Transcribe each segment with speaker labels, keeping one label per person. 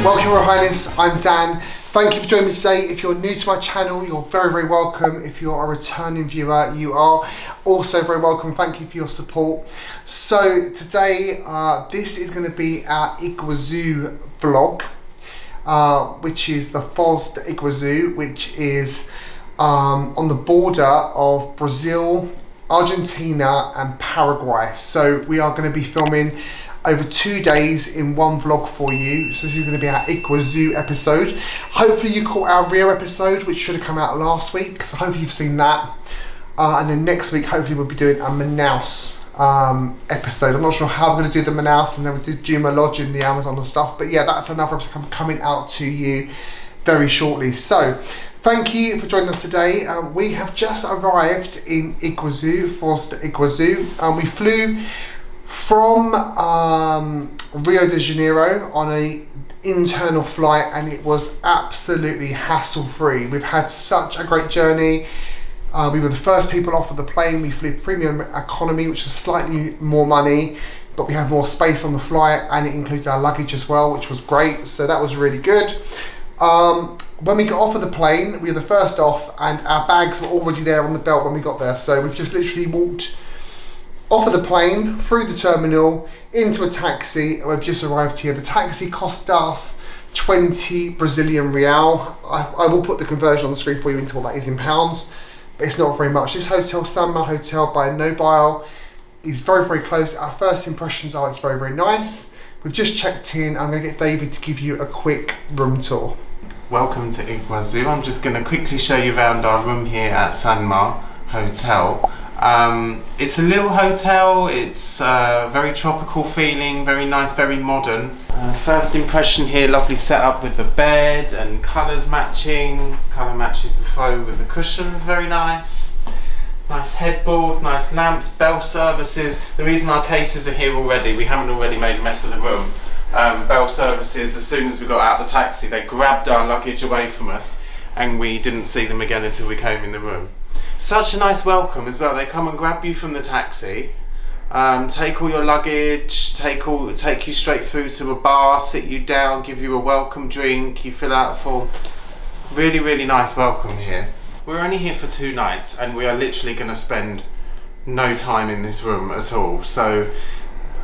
Speaker 1: welcome Your Highness, I'm Dan. Thank you for joining me today. If you're new to my channel, you're very, very welcome. If you're a returning viewer, you are also very welcome. Thank you for your support. So today, this is going to be our Iguazu vlog, which is the Foz de Iguazu, which is on the border of Brazil, Argentina and Paraguay. So we are going to be filming over 2 days in one vlog for you. So this is going to be our Iguazu episode. Hopefully you caught our Rio episode, which should have come out last week, so hopefully you've seen that. And then next week, hopefully we'll be doing a Manaus episode. I'm not sure how I'm going to do the Manaus, and then we'll do Juma Lodge in the Amazon and stuff. But yeah, that's another episode coming out to you very shortly. So thank you for joining us today. We have just arrived in Iguazu, Foz de Iguazu. We flew from Rio de Janeiro on a internal flight, and it was absolutely hassle-free. We've had such a great journey. We were the first people off of the plane. We flew premium economy, which is slightly more money, but we had more space on the flight, and it included our luggage as well, which was great. So that was really good. When we got off of the plane, we were the first off, and our bags were already there on the belt when we got there. So we've just literally walked off of the plane, through the terminal, into a taxi, and we've just arrived here. The taxi cost us 20 Brazilian real. I will put the conversion on the screen for you into what that is in pounds, but it's not very much. This hotel, Sanma Hotel by Nobile, is very, very close. Our first impressions are it's very, very nice. We've just checked in. I'm going to get David to give you a quick room tour.
Speaker 2: Welcome to Iguazu. I'm just going to quickly show you around our room here at Sanma Hotel. It's a little hotel. It's very tropical feeling, very nice, very modern. First impression here, lovely setup with the bed and colours matching. Colour matches the throw with the cushions, very nice. Nice headboard, nice lamps, bell services. The reason our cases are here already, we haven't already made a mess of the room. Bell services, as soon as we got out of the taxi, they grabbed our luggage away from us, and we didn't see them again until we came in the room. Such a nice welcome as well. They come and grab you from the taxi, take all your luggage, take you straight through to a bar, sit you down, give you a welcome drink, you fill out a form. Really, really nice welcome here. We're only here for 2 nights, and we are literally going to spend no time in this room at all. So,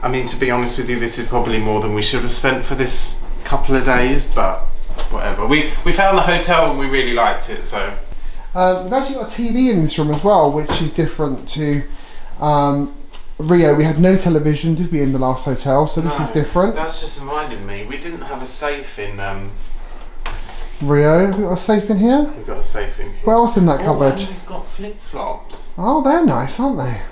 Speaker 2: I mean, to be honest with you, this is probably more than we should have spent for this couple of days, but whatever. We found the hotel and we really liked it, so.
Speaker 1: We've actually got a TV in this room as well, which is different to Rio. We had no television, did we, in the last hotel? So this is different.
Speaker 2: That's just reminding me, we didn't have a safe in
Speaker 1: Rio. We've got a safe in here?
Speaker 2: We've got a safe in here.
Speaker 1: What else in that cupboard?
Speaker 2: And we've got flip-flops.
Speaker 1: Oh, they're nice, aren't they?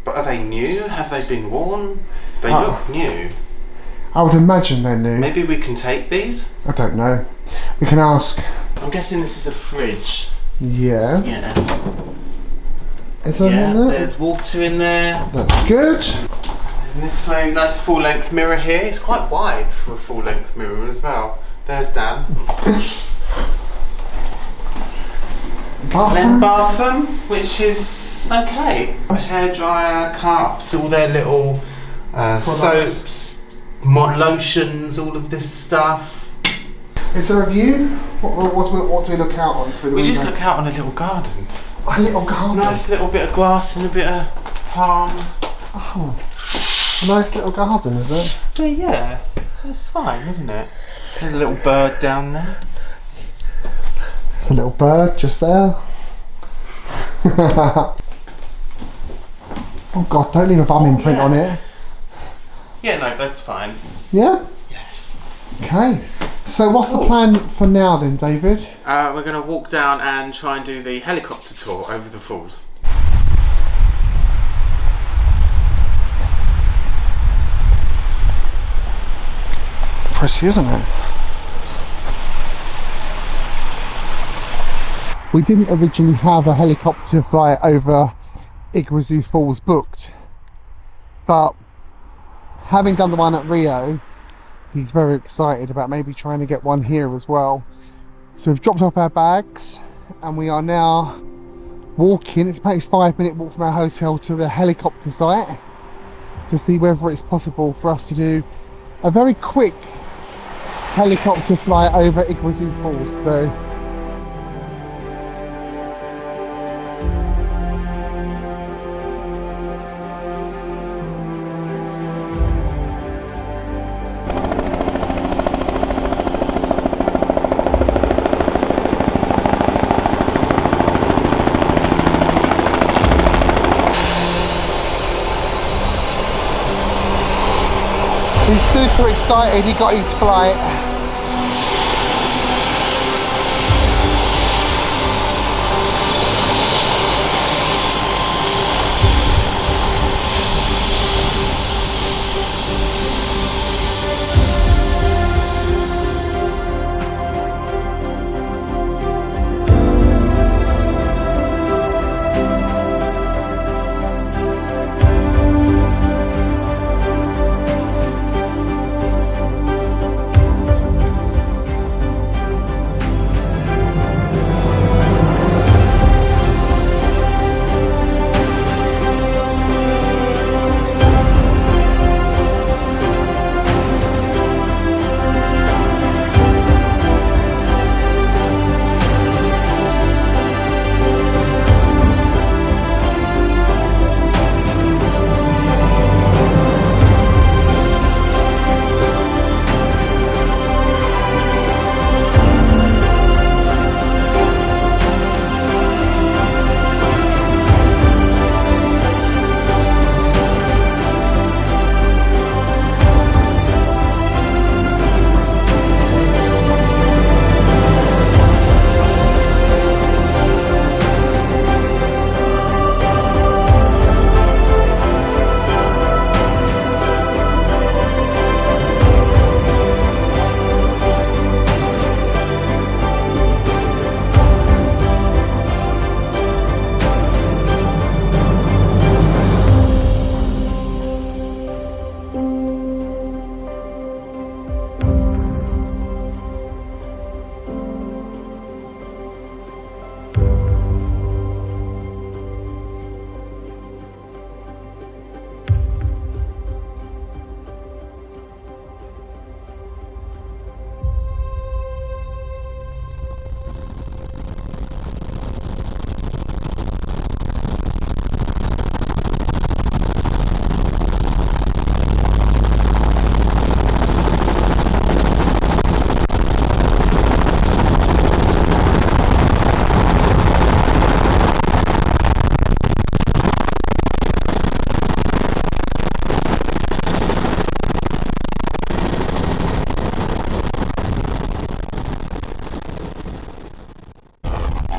Speaker 2: But are they new? Have they been worn? They look new.
Speaker 1: I would imagine they're new.
Speaker 2: Maybe we can take these?
Speaker 1: I don't know. We can ask.
Speaker 2: I'm guessing this is a fridge.
Speaker 1: Yes.
Speaker 2: Yeah.
Speaker 1: Is there in there?
Speaker 2: There's water in there.
Speaker 1: That's good.
Speaker 2: And this way, nice full-length mirror here. It's quite wide for a full-length mirror as well. There's Dan.
Speaker 1: Bathroom.
Speaker 2: Then bathroom, which is okay. Hairdryer, cups, all their little soaps, lotions, all of this stuff.
Speaker 1: Is there a view? What do we look out on through the window?
Speaker 2: We just look out on a little garden.
Speaker 1: A little garden?
Speaker 2: Nice little bit of grass and a bit of palms.
Speaker 1: Oh, a nice little garden, is it?
Speaker 2: But yeah, it's fine, isn't it? There's a little bird down there.
Speaker 1: There's a little bird just there. Oh God, don't leave a bum imprint on it.
Speaker 2: Yeah, no, that's fine.
Speaker 1: Yeah?
Speaker 2: Yes.
Speaker 1: Okay. So what's the plan for now then, David?
Speaker 2: We're going to walk down and try and do the helicopter tour over the falls.
Speaker 1: Pretty, isn't it? We didn't originally have a helicopter flight over Iguazu Falls booked, but having done the one at Rio, he's very excited about maybe trying to get one here as well. So we've dropped off our bags and we are now walking. It's about a 5-minute walk from our hotel to the helicopter site to see whether it's possible for us to do a very quick helicopter flight over Iguazu Falls. So he's super excited, he got his flight.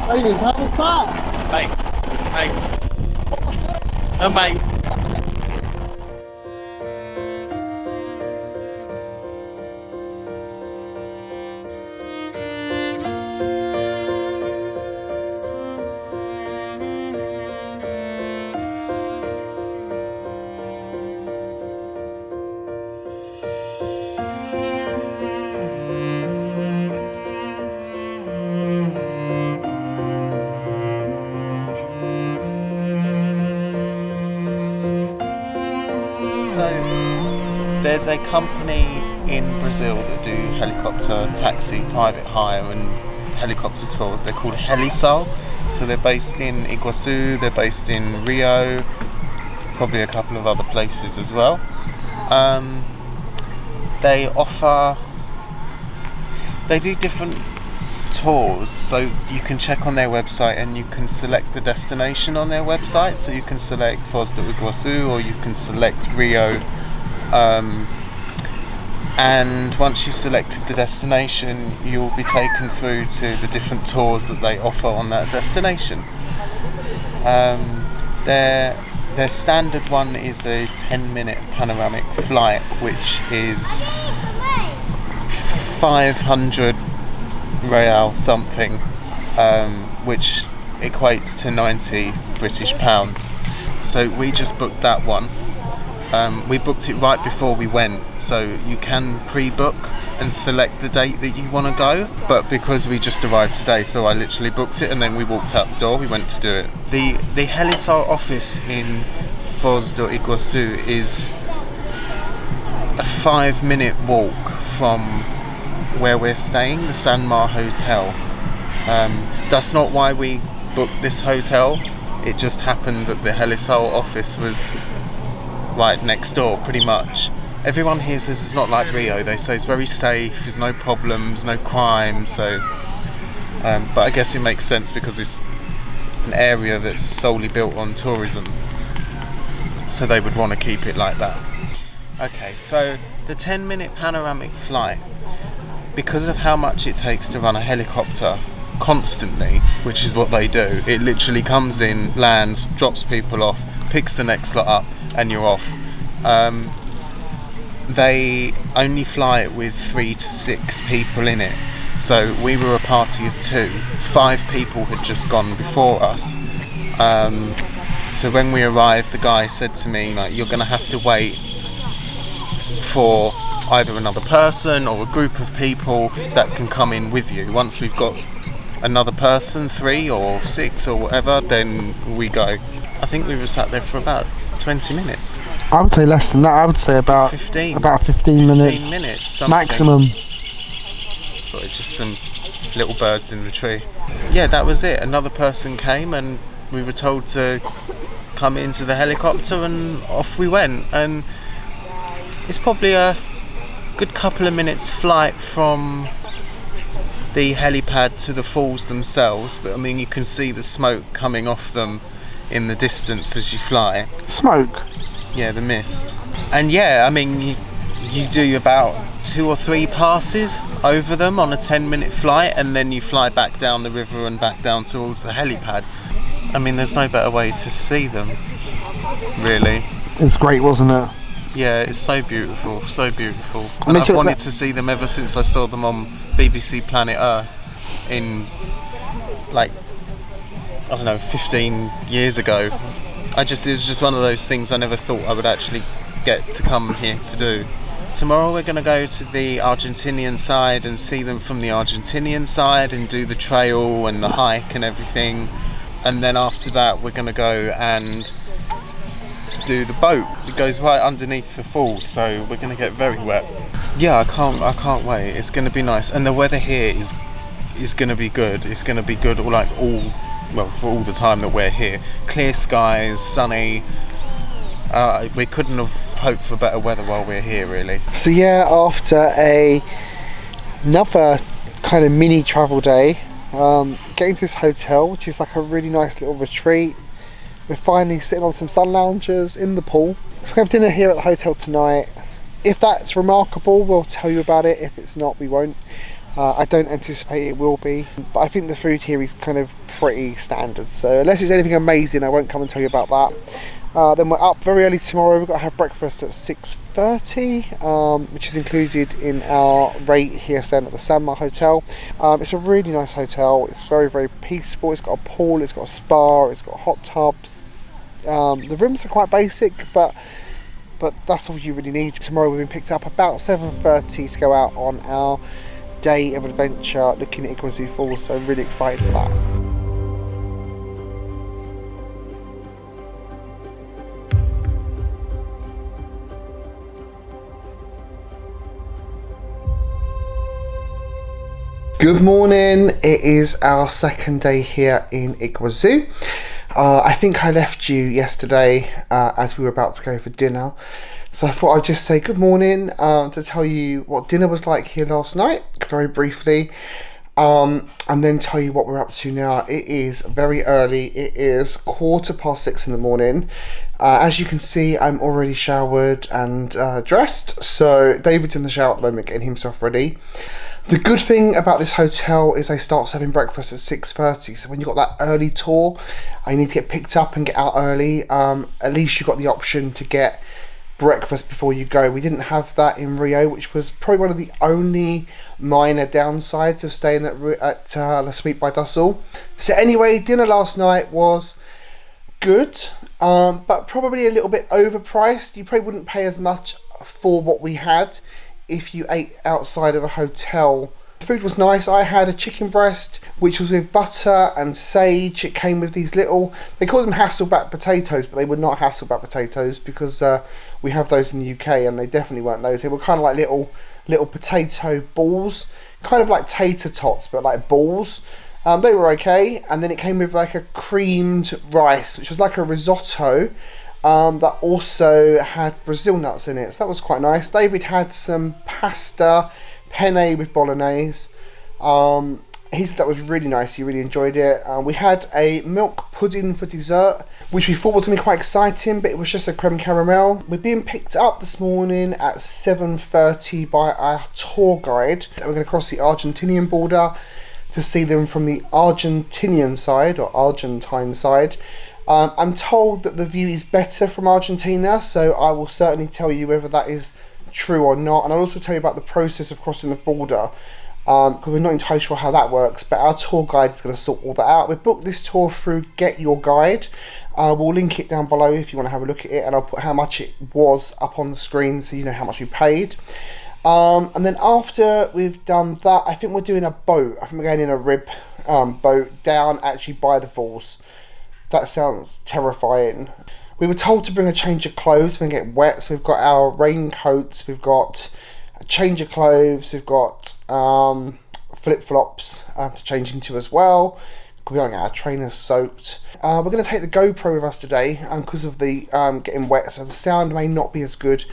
Speaker 1: David, how was that?
Speaker 3: Mate. Mate.
Speaker 2: So there's a company in Brazil that do helicopter taxi, private hire and helicopter tours. They're called Helisul. So they're based in Iguaçu, they're based in Rio, probably a couple of other places as well. They do different tours, so you can check on their website and you can select the destination on their website. So you can select Foz do Iguaçu or you can select Rio, and once you've selected the destination you'll be taken through to the different tours that they offer on that destination. Their standard one is a 10-minute panoramic flight, which is 500 real something, which equates to 90 British pounds. So we just booked that one. We booked it right before we went, so you can pre-book and select the date that you want to go, but because we just arrived today, so I literally booked it and then we walked out the door, we went to do it. The Helisul office in Foz do Iguaçu is a 5-minute walk from where we're staying, the Sanma Hotel. That's not why we booked this hotel. It just happened that the Helisul office was right next door, pretty much. Everyone here says it's not like Rio. They say it's very safe, there's no problems, no crime. So, but I guess it makes sense because it's an area that's solely built on tourism. So they would want to keep it like that. Okay, so the 10-minute panoramic flight, because of how much it takes to run a helicopter constantly, which is what they do, it literally comes in, lands, drops people off, picks the next lot up, and you're off. They only fly it with 3 to 6 people in it. So we were a party of 2. 5 people had just gone before us. So when we arrived, the guy said to me, like, you're going to have to wait for either another person or a group of people that can come in with you. Once we've got another person, 3 or 6 or whatever, then we go. I think we were sat there for about 20 minutes.
Speaker 1: I would say less than that. I would say about
Speaker 2: 15.
Speaker 1: About 15 minutes.
Speaker 2: 15 minutes
Speaker 1: maximum.
Speaker 2: Sorry, just some little birds in the tree. Yeah, that was it. Another person came and we were told to come into the helicopter and off we went. And it's probably a good couple of minutes flight from the helipad to the falls themselves, but I mean you can see the smoke coming off them in the distance as you fly.
Speaker 1: Smoke?
Speaker 2: Yeah, the mist. And yeah, I mean you do about 2 or 3 passes over them on a 10-minute flight, and then you fly back down the river and back down towards the helipad. I mean, there's no better way to see them, really.
Speaker 1: It was great, wasn't it?
Speaker 2: Yeah, it's so beautiful, so beautiful. And I've wanted to see them ever since I saw them on BBC Planet Earth in, like, I don't know, 15 years ago. It was just one of those things I never thought I would actually get to come here to do. Tomorrow we're going to go to the Argentinian side and see them from the Argentinian side and do the trail and the hike and everything. And then after that we're going to go and do the boat. It goes right underneath the falls, so we're going to get very wet. Yeah, I can't wait. It's going to be nice, and the weather here is going to be good. It's going to be good for all the time that we're here. Clear skies, sunny. We couldn't have hoped for better weather while we're here, really.
Speaker 1: So yeah, after another kind of mini travel day, getting to this hotel, which is like a really nice little retreat. We're finally sitting on some sun loungers in the pool. So we have dinner here at the hotel tonight. If that's remarkable, we'll tell you about it. If it's not, we won't. I don't anticipate it will be, but I think the food here is kind of pretty standard. So unless it's anything amazing, I won't come and tell you about that. Then we're up very early tomorrow. We've got to have breakfast at 6:30, which is included in our rate here at the Sanma Hotel. It's a really nice hotel. It's very, very peaceful. It's got a pool, it's got a spa, it's got hot tubs. The rooms are quite basic, but that's all you really need. Tomorrow we've been picked up about 7:30 to go out on our day of adventure looking at Iguazu Falls, so I'm really excited for that. Good morning, it is our second day here in Iguazu. I think I left you yesterday as we were about to go for dinner, so I thought I'd just say good morning to tell you what dinner was like here last night, very briefly, and then tell you what we're up to now. It is very early, it is 6:15 in the morning. As you can see, I'm already showered and dressed, so David's in the shower at the moment getting himself ready. The good thing about this hotel is they start serving breakfast at 6:30, so when you've got that early tour and you need to get picked up and get out early, at least you've got the option to get breakfast before you go. We didn't have that in Rio, which was probably one of the only minor downsides of staying at La Suite by Dussel. So anyway, dinner last night was good, but probably a little bit overpriced. You probably wouldn't pay as much for what we had if you ate outside of a hotel. The food was nice. I had a chicken breast which was with butter and sage. It came with these little, they call them Hasselback potatoes, but they were not Hasselback potatoes because we have those in the UK and they definitely weren't those. They were kind of like little little potato balls, kind of like tater tots, but like balls. They were okay, and then it came with like a creamed rice, which was like a risotto, that also had Brazil nuts in it, so that was quite nice. David had some pasta penne with bolognese. He said that was really nice, he really enjoyed it. We had a milk pudding for dessert, which we thought was going to be quite exciting, but it was just a creme caramel. We're being picked up this morning at 7:30 by our tour guide, and we're going to cross the Argentinian border to see them from the Argentinian side, or Argentine side. I'm told that the view is better from Argentina, so I will certainly tell you whether that is true or not, and I'll also tell you about the process of crossing the border, because we're not entirely sure how that works, but our tour guide is going to sort all that out. We booked this tour through Get Your Guide. We'll link it down below if you want to have a look at it, and I'll put how much it was up on the screen so you know how much we paid. And then after we've done that, I think we're doing a boat. I think we're going in a rib boat down actually by the falls. That sounds terrifying. We were told to bring a change of clothes when we get wet, so we've got our raincoats, we've got a change of clothes, we've got flip-flops to change into as well. We don't get our trainers soaked. We're going to take the GoPro with us today because of the getting wet, so the sound may not be as good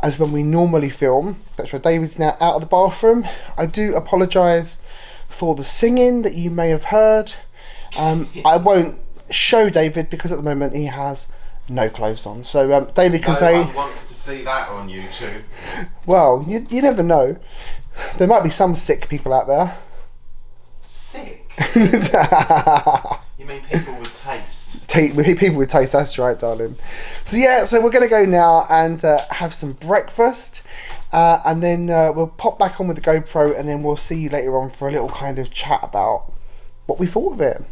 Speaker 1: as when we normally film. Etc. David's now out of the bathroom. I do apologise for the singing that you may have heard. I won't show David because at the moment he has no clothes on. So David can say...
Speaker 2: No one wants to see that on YouTube.
Speaker 1: Well, you never know. There might be some sick people out there.
Speaker 2: Sick? You mean people with taste?
Speaker 1: People with taste, that's right, darling. So yeah, so we're going to go now and have some breakfast, and then we'll pop back on with the GoPro, and then we'll see you later on for a little kind of chat about what we thought of it.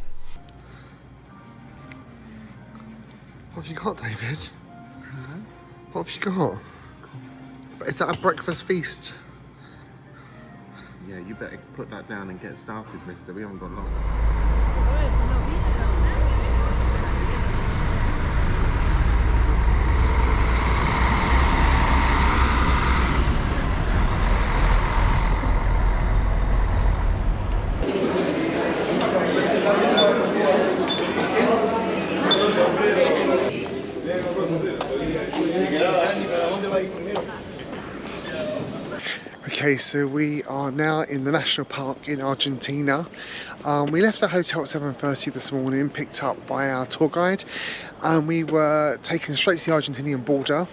Speaker 1: What have you got, David? Mm-hmm. What have you got? Is that a breakfast feast?
Speaker 2: Yeah, you better put that down and get started, mister. We haven't got long.
Speaker 1: Okay, so we are now in the National Park in Argentina. We left our hotel at 7:30 this morning, picked up by our tour guide, and we were taken straight to the Argentinian border.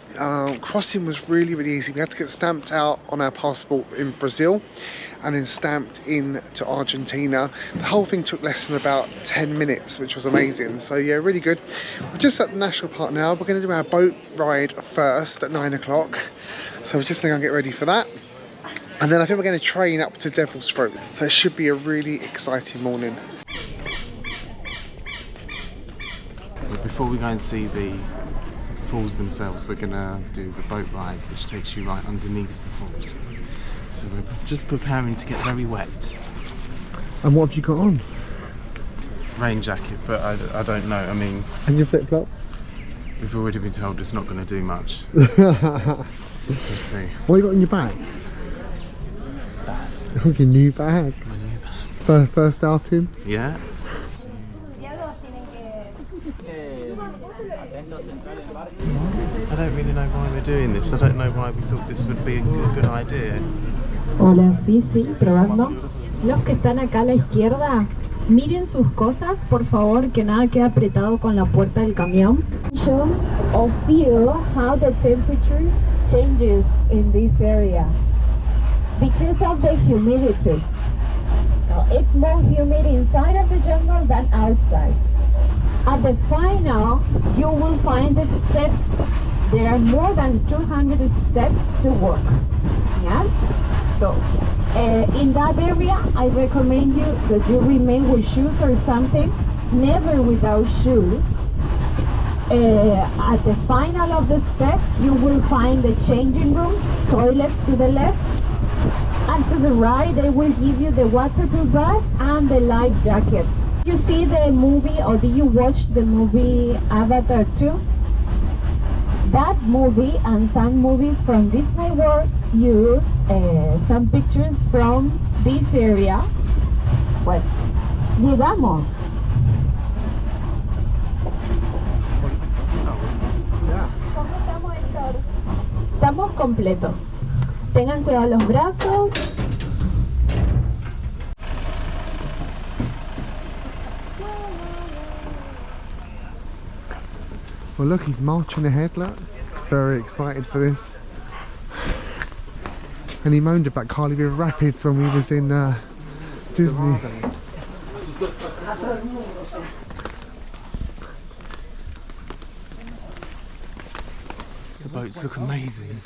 Speaker 1: Crossing was really, really easy. We had to get stamped out on our passport in Brazil and then stamped in to Argentina. The whole thing took less than about 10 minutes, which was amazing. So yeah, really good. We're just at the National Park now. We're going to do our boat ride first at 9 o'clock. So we're just going to get ready for that. And then I think we're going to train up to Devil's Throat. So it should be a really exciting morning.
Speaker 2: So before we go and see the falls themselves, we're going to do the boat ride, which takes you right underneath the falls. So we're just preparing to get very wet.
Speaker 1: And what have you got on?
Speaker 2: Rain jacket, but I don't know. I mean...
Speaker 1: And your flip-flops?
Speaker 2: We've already been told it's not going to do much. We'll see.
Speaker 1: What have you got in your bag? Oh, your new bag.
Speaker 2: My new bag.
Speaker 1: First outing?
Speaker 2: Yeah. I don't really know why we're doing this. I don't know why we thought this would be a good idea.
Speaker 4: Hola, sí, probando. Los que están acá a la izquierda, miren sus cosas, por favor, que nada quede apretado con la puerta del camión. Show or feel how the temperature changes in this area because of the humidity. Now, it's more humid inside of the jungle than outside. At the final, you will find the steps. There are more than 200 steps to walk. Yes? So, in that area, I recommend you that you remain with shoes or something, never without shoes. At the final of the steps, you will find the changing rooms, toilets to the left, and to the right, they will give you the waterproof bag and the life jacket. You see the movie, or do you watch the movie Avatar 2? that movie and some movies from Disney World use some pictures from this area. Bueno, llegamos. ¿Cómo estamos, Héctor? Estamos completos. Tengan cuidado los brazos.
Speaker 1: Well, look, he's marching ahead, look. Very excited for this. And he moaned about Carly River Rapids when we was in Disney.
Speaker 2: The boats look amazing.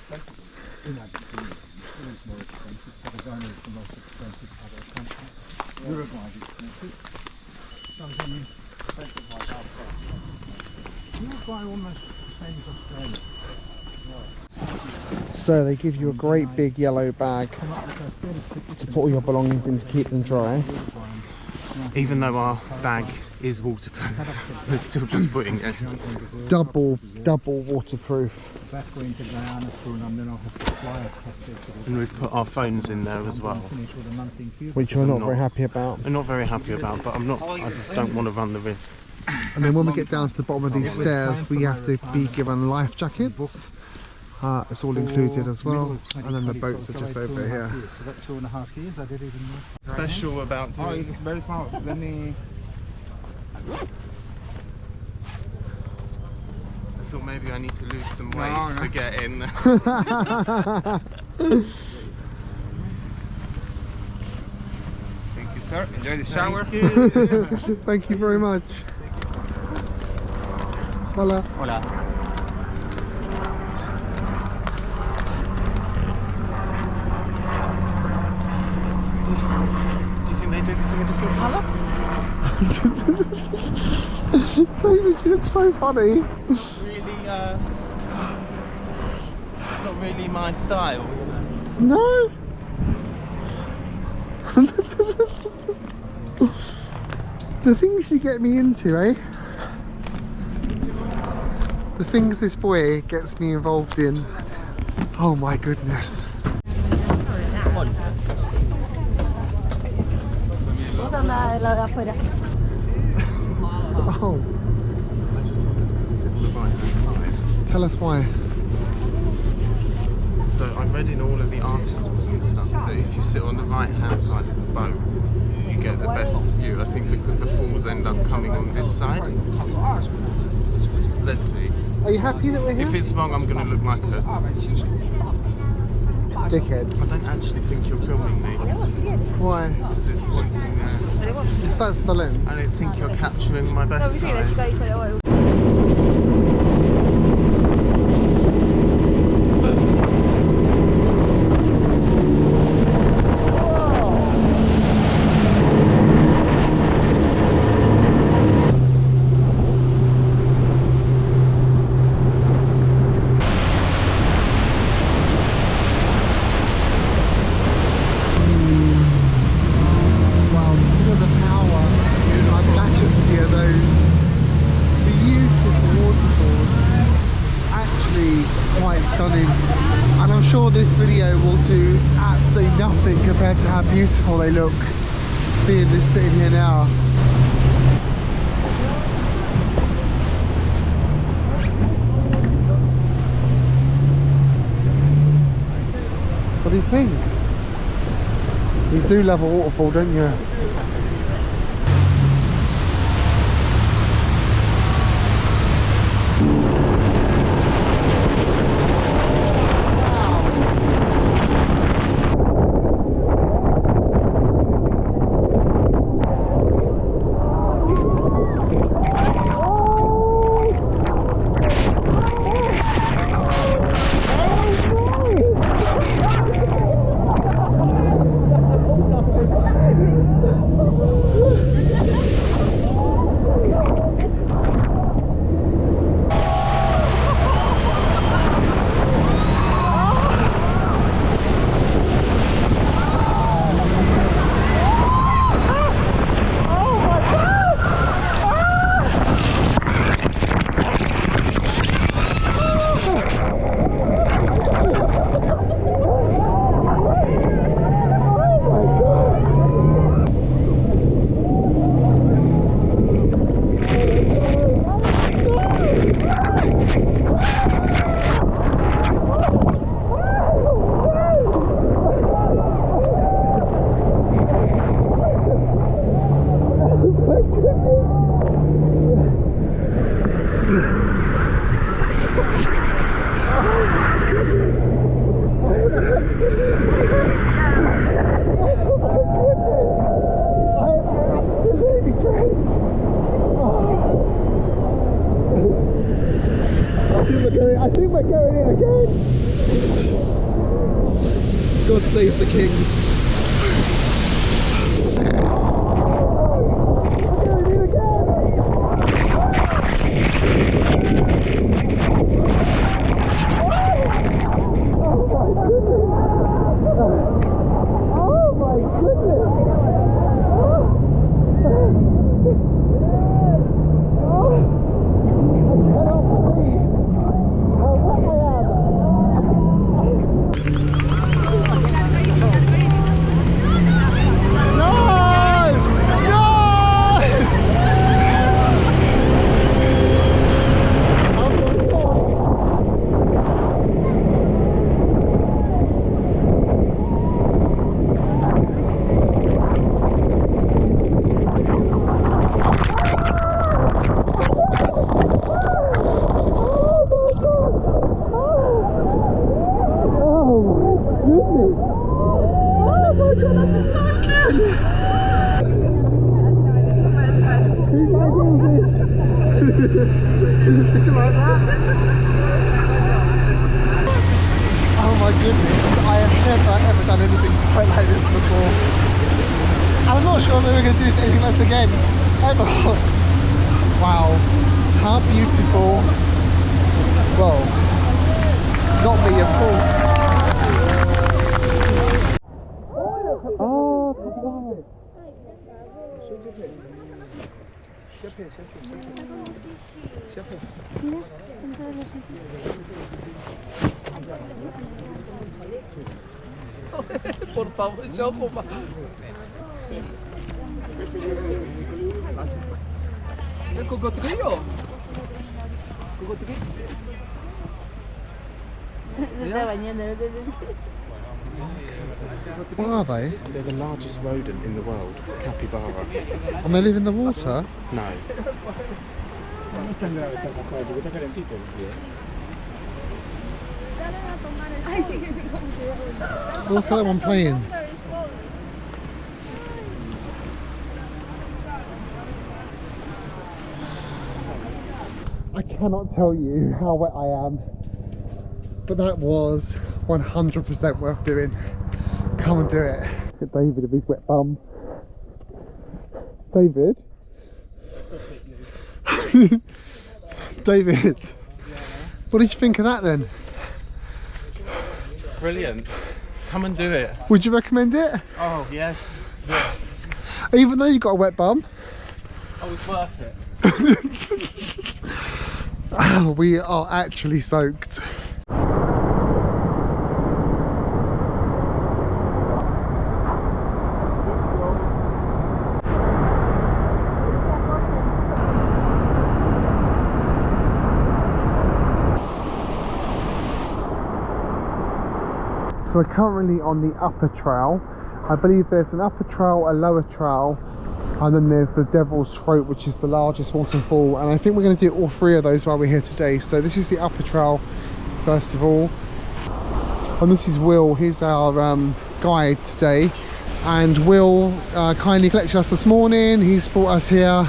Speaker 1: So they give you a great big yellow bag to put all your belongings in to keep them dry.
Speaker 2: Even though our bag is waterproof, we're still just putting it.
Speaker 1: Double waterproof.
Speaker 2: And we've put our phones in there as well.
Speaker 1: Which we're not very happy about.
Speaker 2: We're not very happy about, but I don't want to run the risk.
Speaker 1: And then when we get down to the bottom of these stairs, we have to be given life jackets. It's all included as well. And then the boats are just over here.
Speaker 2: Special about doing
Speaker 5: it's very small. Let me.
Speaker 2: I thought maybe I need to lose some weight to get in.
Speaker 5: Thank you, sir. Enjoy the shower.
Speaker 1: Thank you very much. Hola.
Speaker 5: Hola.
Speaker 2: Do you think they do this in a different colour?
Speaker 1: David, you look so funny.
Speaker 2: Really, it's not really my style.
Speaker 1: No. The things you get me into, eh? The things this boy gets me involved in. Oh my goodness. Oh.
Speaker 2: I just wanted us to sit on the right hand side.
Speaker 1: Tell us why.
Speaker 2: So I've read in all of the articles and stuff that if you sit on the right hand side of the boat, you get the best view. I think because the falls end up coming on this side. Let's see.
Speaker 1: Are you happy that we're here?
Speaker 2: If it's wrong, I'm going to look like a
Speaker 1: dickhead.
Speaker 2: I don't actually think you're filming me.
Speaker 1: Why?
Speaker 2: Because it's pointing there.
Speaker 1: That's the lens.
Speaker 2: I don't think you're capturing my best side.
Speaker 1: And I'm sure this video will do absolutely nothing compared to how beautiful they look seeing this sitting here now. What do you think? You do love a waterfall, don't you? going, I think we're going in again. God save the king. Oh my goodness, I have never ever done anything quite like this before. I'm not sure I'm ever going to do anything like this again, ever. Wow, how beautiful. Well, not me of course. Oh, wow.
Speaker 5: Por favor, show como. Cocotrillo.
Speaker 1: What are they?
Speaker 2: They're the largest rodent in the world, capybara.
Speaker 1: And they live in the water?
Speaker 2: No.
Speaker 1: Look at that one playing. I cannot tell you how wet I am, but that was 100% worth doing. Come and do it. Look at David with his wet bum. David? David, what did you think of that then?
Speaker 2: Brilliant. Come and do it.
Speaker 1: Would you recommend it?
Speaker 2: Oh, yes. Yes.
Speaker 1: Even though you got a wet bum?
Speaker 2: Oh, it's worth it.
Speaker 1: We are actually soaked. So we're currently on the upper trail. I believe there's an upper trail, a lower trail, and then there's the Devil's Throat, which is the largest waterfall. And I think we're going to do all three of those while we're here today. So this is the upper trail, first of all. And this is Will, he's our guide today. And Will kindly collected us this morning. He's brought us here,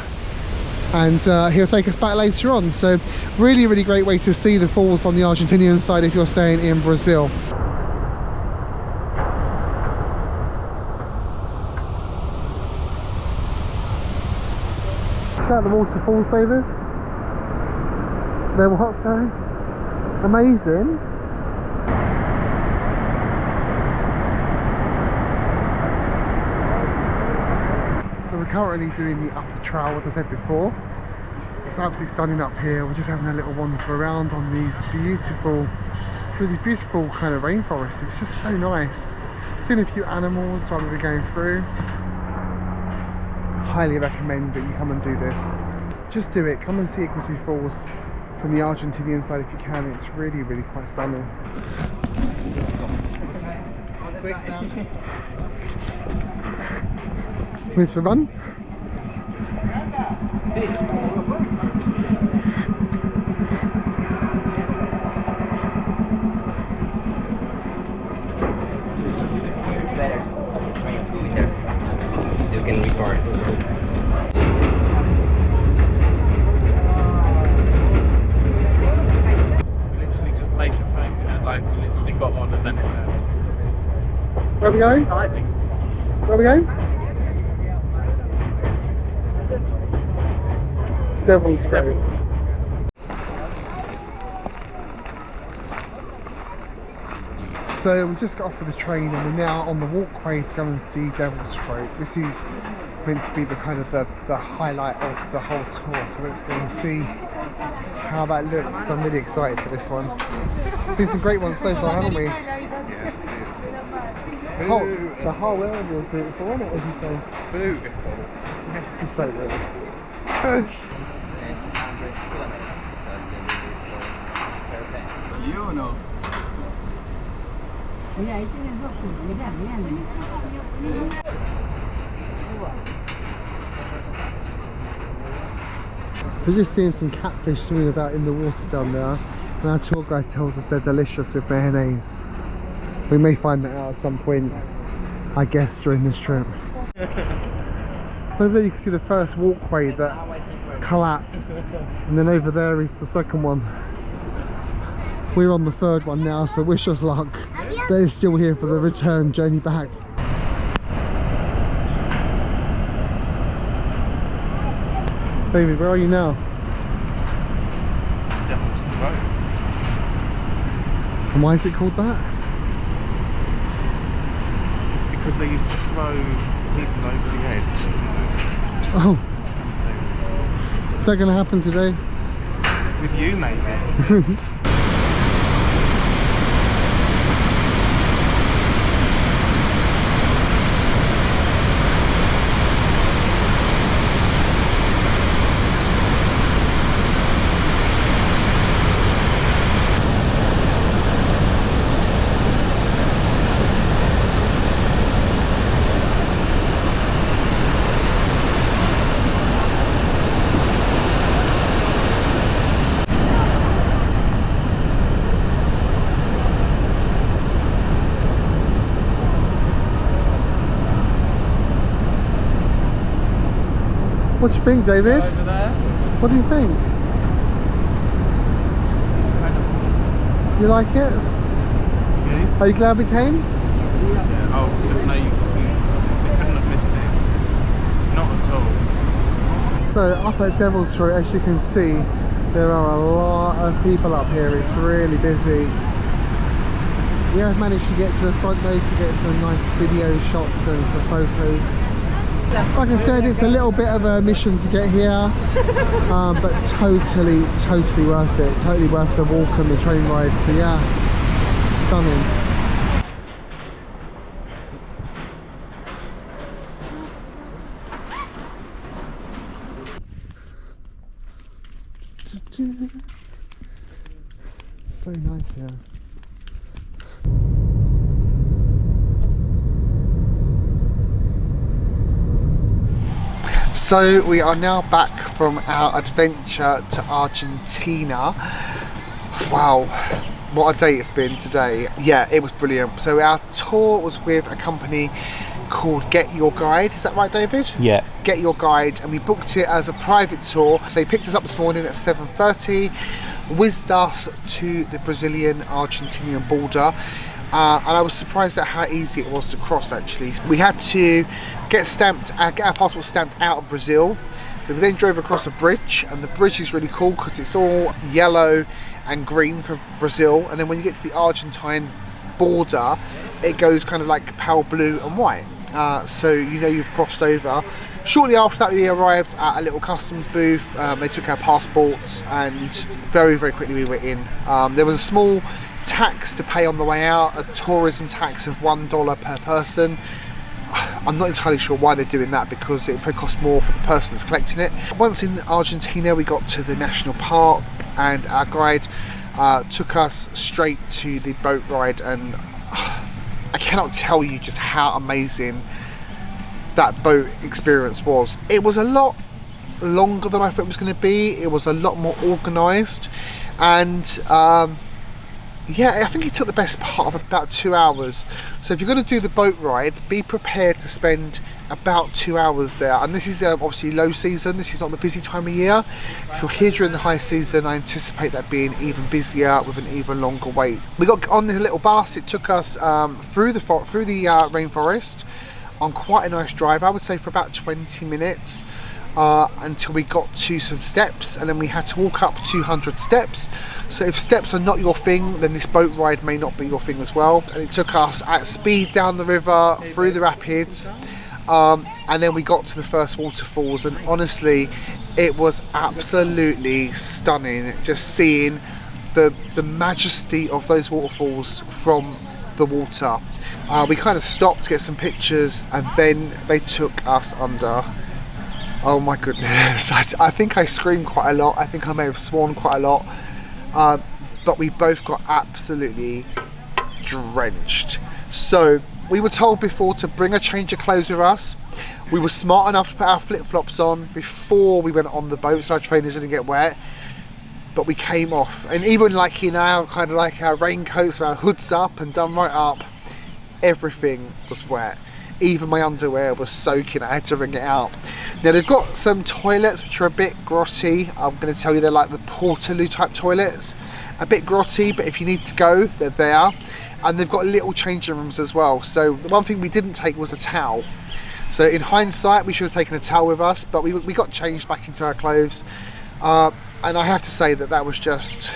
Speaker 1: and he'll take us back later on. So really, really great way to see the falls on the Argentinian side if you're staying in Brazil. Check out the waterfalls, David. They're what, sorry? Amazing. So we're currently doing the upper trail, as I said before. It's absolutely stunning up here. We're just having a little wander around on these beautiful, really beautiful kind of rainforest. It's just so nice. Seeing a few animals while we were going through. Highly recommend that you come and do this. Just do it. Come and see Iguazu Falls from the Argentinian side if you can. It's really, really quite stunning. Ready to run?
Speaker 6: Better. You can record.
Speaker 1: Where are we going? Where are we going? Devil's Grove. So we just got off of the train and we're now on the walkway to go and see Devil's Throat. This is meant to be the kind of the highlight of the whole tour. So let's go and see how that looks. I'm really excited for this one. Seen some great ones so far, haven't we? The whole area is beautiful, isn't it, as you say?
Speaker 5: Beautiful.
Speaker 1: It's so good.
Speaker 5: You or no?
Speaker 1: So just seeing some catfish swimming about in the water down there, and our tour guide tells us they're delicious with mayonnaise. We may find that out at some point, I guess, during this trip. So over there you can see the first walkway that collapsed, and then over there is the second one. We're on the third one now, so wish us luck. They're still here for the return journey back. David, where are you now?
Speaker 2: Devil's Throat.
Speaker 1: And why is it called that?
Speaker 2: Because they used to throw people over the edge, didn't they?
Speaker 1: Oh,
Speaker 2: Something.
Speaker 1: is that going to happen today?
Speaker 2: With you, maybe.
Speaker 1: What do you think, David?
Speaker 5: Over there.
Speaker 1: What do you think? You like it?
Speaker 2: You?
Speaker 1: Are you glad we came?
Speaker 2: Yeah. Oh, no, you couldn't have missed this. Not at all.
Speaker 1: So up at Devil's Throat, as you can see, there are a lot of people up here. It's really busy. We have managed to get to the front though to get some nice video shots and some photos. Like I said, it's a little bit of a mission to get here, but totally worth it. Totally worth the walk and the train ride. So yeah, stunning. So nice here. So we are now back from our adventure to Argentina. Wow, what a day it's been today. Yeah, it was brilliant. So our tour was with a company called Get Your Guide. Is that right, David?
Speaker 6: Yeah.
Speaker 1: Get Your Guide, and we booked it as a private tour. So they picked us up this morning at 7:30, whizzed us to the Brazilian-Argentinian border. And I was surprised at how easy it was to cross actually. We had to get our passport stamped out of Brazil. We then drove across a bridge, and the bridge is really cool because it's all yellow and green for Brazil, and then when you get to the Argentine border it goes kind of like pale blue and white, so you know you've crossed over. Shortly after that we arrived at a little customs booth. They took our passports and very quickly we were in. There was a small tax to pay on the way out, a tourism tax of $1 per person. I'm not entirely sure why they're doing that, because it probably costs more for the person that's collecting it. Once in Argentina we got to the National Park, and our guide took us straight to the boat ride, and I cannot tell you just how amazing that boat experience was. It was a lot longer than I thought it was going to be. It was a lot more organised, and Yeah, I think it took the best part of about 2 hours. So if you're going to do the boat ride, be prepared to spend about 2 hours there. And this is obviously low season. This is not the busy time of year. If you're here during the high season, I anticipate that being even busier with an even longer wait. We got on this little bus. It took us through the rainforest on quite a nice drive. I would say for about 20 minutes. Until we got to some steps, and then we had to walk up 200 steps. So if steps are not your thing, then this boat ride may not be your thing as well. And it took us at speed down the river, through the rapids, and then we got to the first waterfalls, and honestly it was absolutely stunning just seeing the majesty of those waterfalls from the water. We kind of stopped to get some pictures, and then they took us under. Oh my goodness, I think I screamed quite a lot. I think I may have sworn quite a lot. But we both got absolutely drenched. So we were told before to bring a change of clothes with us. We were smart enough to put our flip-flops on before we went on the boat so our trainers didn't get wet. But we came off. And even like, you know, kind of like our raincoats, our hoods up and done right up, everything was wet. Even my underwear was soaking. I had to wring it out. Now they've got some toilets which are a bit grotty. I'm going to tell you they're like the Portaloo type toilets. A bit grotty, but if you need to go, they're there. And they've got little changing rooms as well. So the one thing we didn't take was a towel. So in hindsight, we should have taken a towel with us, but we got changed back into our clothes. And I have to say that was just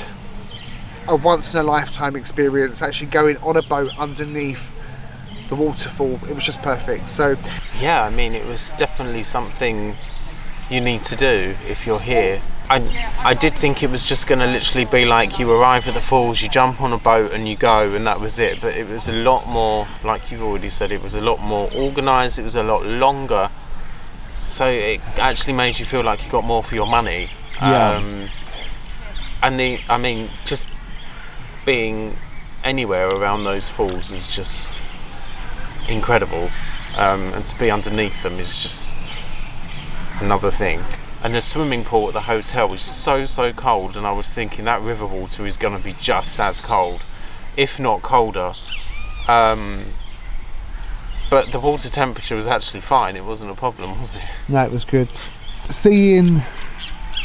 Speaker 1: a once in a lifetime experience, actually going on a boat underneath the waterfall. It was just perfect. So
Speaker 2: yeah, I mean, it was definitely something you need to do if you're here. I did think it was just going to literally be like you arrive at the falls, you jump on a boat and you go, and that was it. But it was a lot more, like you've already said, it was a lot more organised, it was a lot longer. So it actually made you feel like you got more for your money.
Speaker 1: Yeah.
Speaker 2: I mean, just being anywhere around those falls is just incredible, and to be underneath them is just another thing. And the swimming pool at the hotel was so cold, and I was thinking that river water is going to be just as cold, if not colder. But the water temperature was actually fine. It wasn't a problem, was it?
Speaker 1: No, it was good. Seeing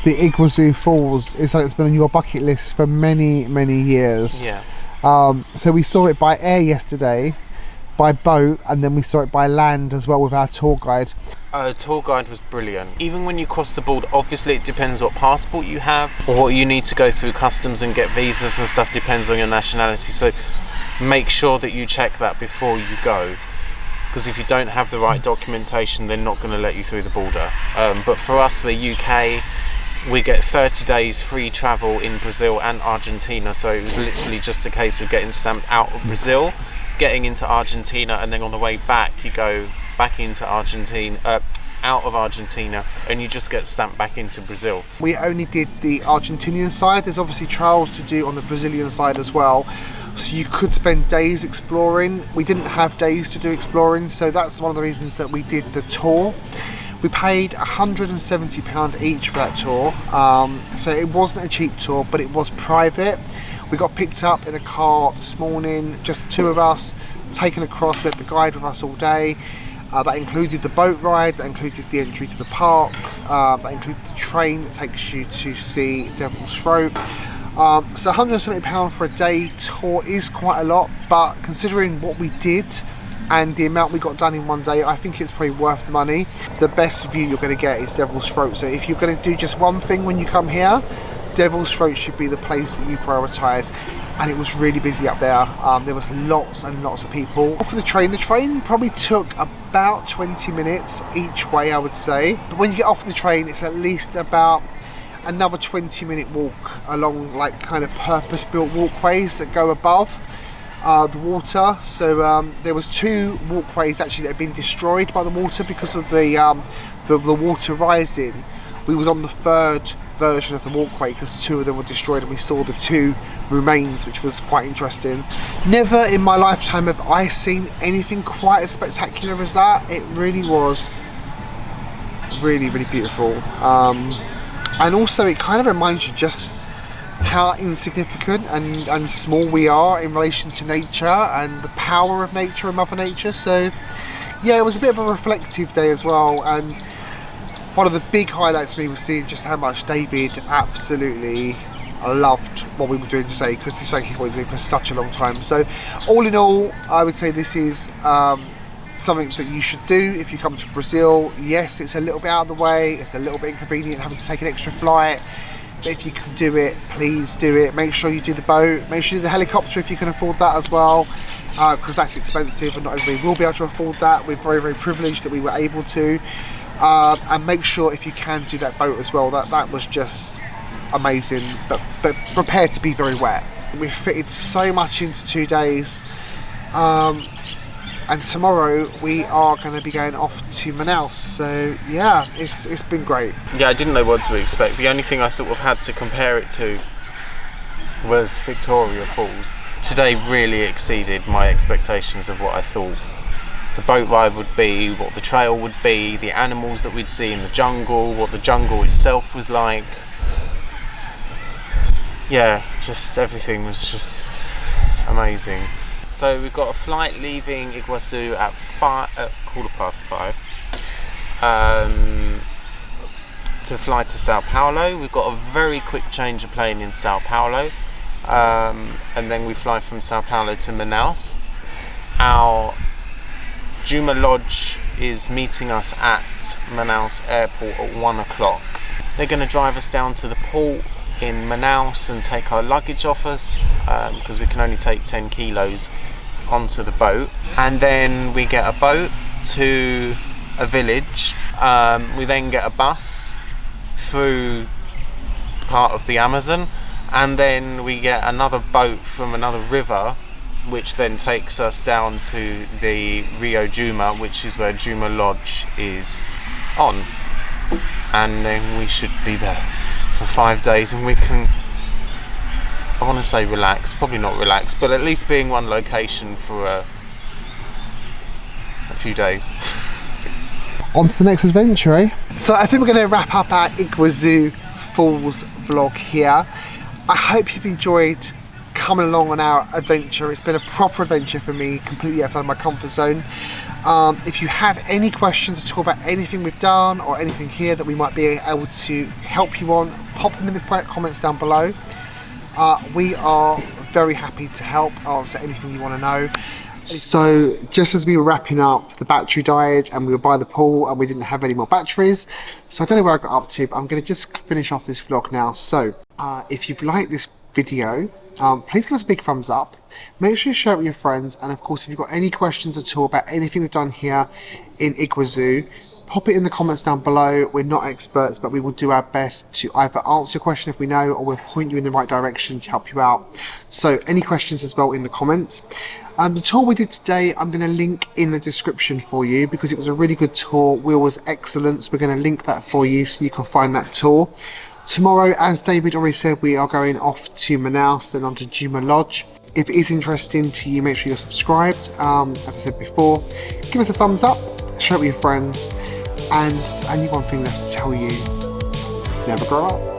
Speaker 1: the Iguazu Falls is like it's been on your bucket list for many years.
Speaker 2: Yeah.
Speaker 1: So we saw it by air yesterday, by boat, and then we saw it by land as well with our tour guide.
Speaker 2: Tour guide was brilliant. Even when you cross the border, obviously it depends what passport you have or what you need to go through customs and get visas and stuff, depends on your nationality. So make sure that you check that before you go, because if you don't have the right documentation, they're not going to let you through the border. But for us, we're UK, we get 30 days free travel in Brazil and Argentina, so it was literally just a case of getting stamped out of Brazil, getting into Argentina, and then on the way back you go back into Argentina, out of Argentina, and you just get stamped back into Brazil.
Speaker 1: We only did the Argentinian side. There's obviously trials to do on the Brazilian side as well, so you could spend days exploring. We didn't have days to do exploring, so that's one of the reasons that we did the tour. We paid £170 each for that tour, so it wasn't a cheap tour, but it was private. We got picked up in a car this morning, just the two of us, taken across. We had the guide with us all day. That included the boat ride, that included the entry to the park, that included the train that takes you to see Devil's Throat. So £170 for a day tour is quite a lot, but considering what we did and the amount we got done in one day, I think it's probably worth the money. The best view you're going to get is Devil's Throat, so if you're going to do just one thing when you come here, Devil's Throat should be the place that you prioritise. And it was really busy up there. There was lots and lots of people. For the train probably took about 20 minutes each way, I would say. But when you get off the train, it's at least about another 20-minute walk along like kind of purpose-built walkways that go above the water. So there was 2 walkways actually that had been destroyed by the water because of the water rising. We was on the 3rd version of the walkway because 2 of them were destroyed, and we saw the 2 remains, which was quite interesting. Never in my lifetime have I seen anything quite as spectacular as that. It really was really beautiful, and also it kind of reminds you just how insignificant and small we are in relation to nature and the power of nature and Mother Nature. So yeah, it was a bit of a reflective day as well, and one of the big highlights for me was seeing just how much David absolutely loved what we were doing today, because it's like he's wanted to do for such a long time. So all in all, I would say this is something that you should do if you come to Brazil. Yes, it's a little bit out of the way, it's a little bit inconvenient having to take an extra flight, but if you can do it, please do it. Make sure you do the boat, make sure you do the helicopter if you can afford that as well, because that's expensive and not everybody will be able to afford that. We're very, very privileged that we were able to, and make sure if you can do that boat as well. That was just amazing, but prepare to be very wet. We've fitted so much into 2 days, and tomorrow we are going to be going off to Manaus. So yeah, it's been great.
Speaker 2: Yeah, I didn't know what to expect. The only thing I sort of had to compare it to was Victoria Falls. Today really exceeded my expectations of what I thought the boat ride would be, what the trail would be, the animals that we'd see in the jungle, what the jungle itself was like. Yeah, just everything was just amazing. So we've got a flight leaving Iguazu at 5:15 to fly to Sao Paulo. We've got a very quick change of plane in Sao Paulo, and then we fly from Sao Paulo to Manaus. Our Juma Lodge is meeting us at Manaus airport at 1 o'clock. They're going to drive us down to the port in Manaus and take our luggage off us, because we can only take 10 kilos onto the boat, and then we get a boat to a village. We then get a bus through part of the Amazon, and then we get another boat from another river, which then takes us down to the Rio Juma, which is where Juma Lodge is on, and then we should be there for 5 days, and we can, I want to say relax, probably not relax, but at least be in one location for a few days.
Speaker 1: On to the next adventure, eh? So I think we're going to wrap up our Iguazu Falls vlog here. I hope you've enjoyed coming along on our adventure. It's been a proper adventure for me, completely outside my comfort zone. If you have any questions at all about anything we've done or anything here that we might be able to help you on, pop them in the comments down below. We are very happy to help answer anything you want to know. So just as we were wrapping up, the battery died and we were by the pool and we didn't have any more batteries. So I don't know where I got up to, but I'm going to just finish off this vlog now. So if you've liked this video, please give us a big thumbs up. Make sure you share it with your friends, and of course if you've got any questions at all about anything we've done here in Iguazu, pop it in the comments down below. We're not experts, but we will do our best to either answer your question if we know, or we'll point you in the right direction to help you out. So any questions as well in the comments. The tour we did today, I'm going to link in the description for you, because it was a really good tour. Will was excellent, so we're going to link that for you so you can find that tour. Tomorrow, as David already said, we are going off to Manaus, then on to Juma Lodge. If it is interesting to you, make sure you're subscribed. As I said before, give us a thumbs up, share it with your friends, and there's only one thing left to tell you: never grow up.